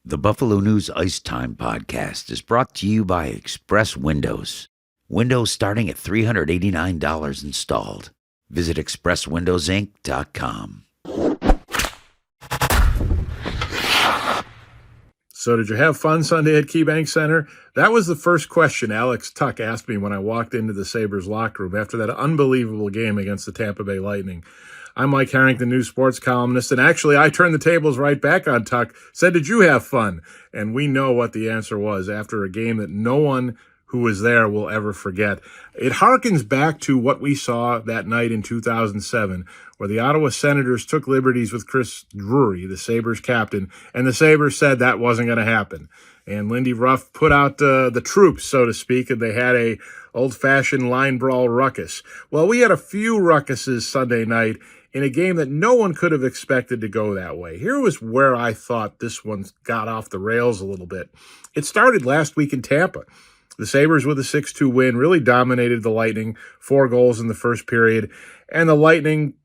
The Buffalo News Ice Time podcast is brought to you by Express Windows. Windows starting at $389 installed. Visit expresswindowsinc.com. So did you have fun Sunday at KeyBank Center? That was the first question Alex Tuck asked me when I walked into the Sabres locker room after that unbelievable game against the Tampa-Bay-Lightning. I'm Mike Harrington, news sports columnist, and actually I turned the tables right back on Tuck, said, did you have fun? And we know what the answer was after a game that no one who was there will ever forget. It harkens back to what we saw that night in 2007, where the Ottawa Senators took liberties with Chris Drury, the Sabres captain, and the Sabres said that wasn't going to happen. And Lindy Ruff put out the troops, so to speak, and they had a old-fashioned line brawl ruckus. Well, we had a few ruckuses Sunday night in a game that no one could have expected to go that way. Here was where I thought this one got off the rails a little bit. It started last week in Tampa. The Sabres, with a 6-2 win, really dominated the Lightning, 4 goals in the first period, and the Lightning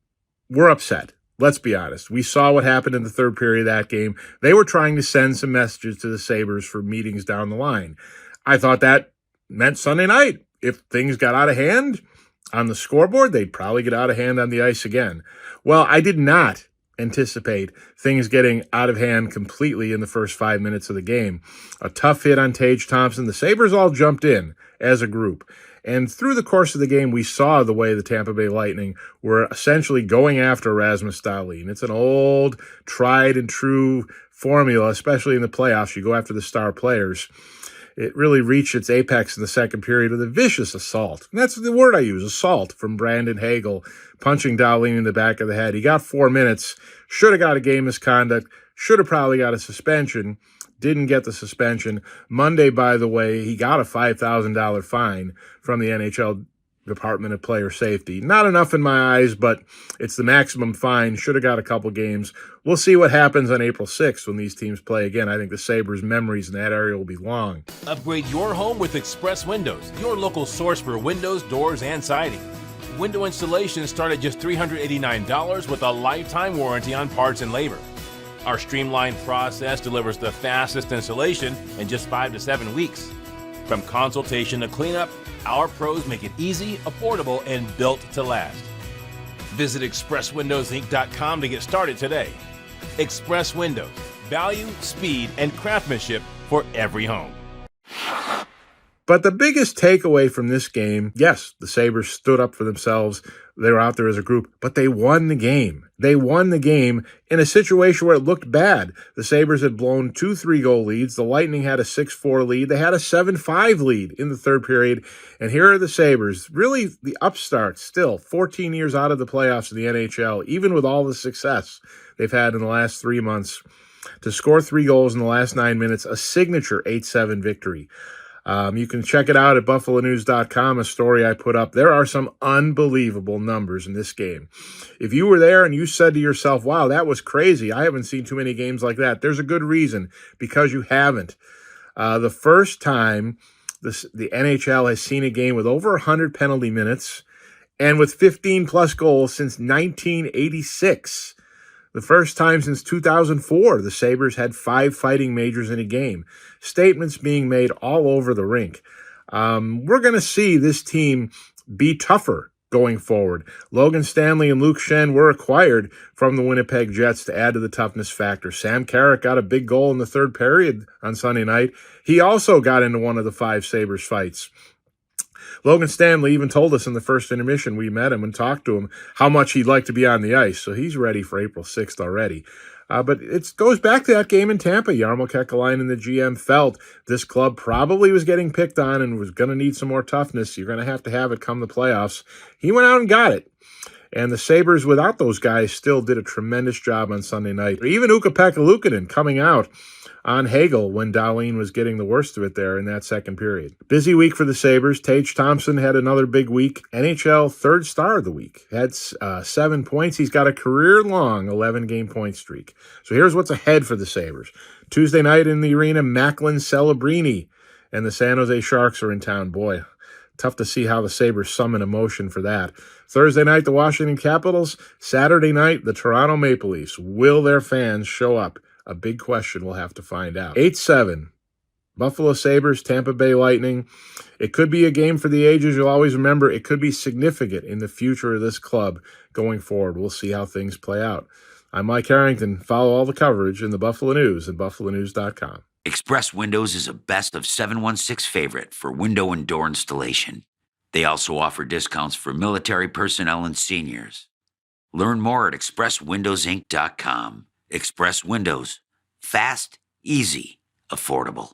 were upset. Let's be honest. We saw what happened in the third period of that game. They were trying to send some messages to the Sabres for meetings down the line. I thought that meant Sunday night. If things got out of hand on the scoreboard, they'd probably get out of hand on the ice again. Well, I did not anticipate things getting out of hand completely in the first 5 minutes of the game. A tough hit on Tage Thompson. The Sabres all jumped in as a group. And through the course of the game, we saw the way the Tampa Bay Lightning were essentially going after Rasmus Dahlin. It's an old, tried and true formula, especially in the playoffs. You go after the star players. It really reached its apex in the second period with a vicious assault. And that's the word I use, assault, from Brandon Hagel, punching Dahlin in the back of the head. He got 4 minutes, should have got a game misconduct, should have probably got a suspension, didn't get the suspension. Monday, by the way, he got a $5,000 fine from the NHL Department of Player Safety. Not enough in my eyes, but it's the maximum fine. Should have got a couple games. We'll see what happens on April 6th when these teams play again. I think the Sabres' memories in that area will be long. Upgrade your home with Express Windows, your local source for windows, doors, and siding. Window installations start at just $389 with a lifetime warranty on parts and labor. Our streamlined process delivers the fastest installation in just 5 to 7 weeks. From consultation to cleanup, our pros make it easy, affordable, and built to last. Visit expresswindowsinc.com to get started today. Express Windows, value, speed, and craftsmanship for every home. But the biggest takeaway from this game, yes, the Sabres stood up for themselves. They were out there as a group, but they won the game. They won the game in a situation where it looked bad. The Sabres had blown 2 3-goal leads. The Lightning had a 6-4 lead. They had a 7-5 lead in the third period. And here are the Sabres, really the upstarts still, 14 years out of the playoffs in the NHL, even with all the success they've had in the last 3 months, to score 3 goals in the last 9 minutes, a signature 8-7 victory. You can check it out at buffalonews.com, a story I put up. There are some unbelievable numbers in this game. If you were there and you said to yourself, wow, that was crazy, I haven't seen too many games like that, there's a good reason, because you haven't. The first time the NHL has seen a game with over 100 penalty minutes and with 15-plus goals since 1986. The first time since 2004, the Sabres had 5 fighting majors in a game. Statements being made all over the rink. We're going to see this team be tougher going forward. Logan Stanley and Luke Schenn were acquired from the Winnipeg Jets to add to the toughness factor. Sam Carrick got a big goal in the third period on Sunday night. He also got into one of the 5 Sabres fights. Logan Stanley even told us in the first intermission we met him and talked to him how much he'd like to be on the ice. So he's ready for April 6th already. But it goes back to that game in Tampa. Jarmo Kekalainen, the GM, felt this club probably was getting picked on and was going to need some more toughness. You're going to have it come the playoffs. He went out and got it. And the Sabres, without those guys, still did a tremendous job on Sunday night. Even Ukko-Pekka Luukkonen coming out on Hagel when Dahlin was getting the worst of it there in that second period. Busy week for the Sabres. Tage Thompson had another big week. NHL third star of the week. Had 7 points. He's got a career-long 11-game point streak. So here's what's ahead for the Sabres. Tuesday night in the arena, Macklin Celebrini and the San Jose Sharks are in town. Boy, tough to see how the Sabres summon emotion for that. Thursday night, the Washington Capitals. Saturday night, the Toronto Maple Leafs. Will their fans show up? A big question. We'll have to find out. 8-7. Buffalo Sabres, Tampa Bay Lightning. It could be a game for the ages. You'll always remember it could be significant in the future of this club going forward. We'll see how things play out. I'm Mike Harrington. Follow all the coverage in the Buffalo News at buffalonews.com. Express Windows is a best of 716 favorite for window and door installation. They also offer discounts for military personnel and seniors. Learn more at expresswindowsinc.com. Express Windows. Fast, easy, affordable.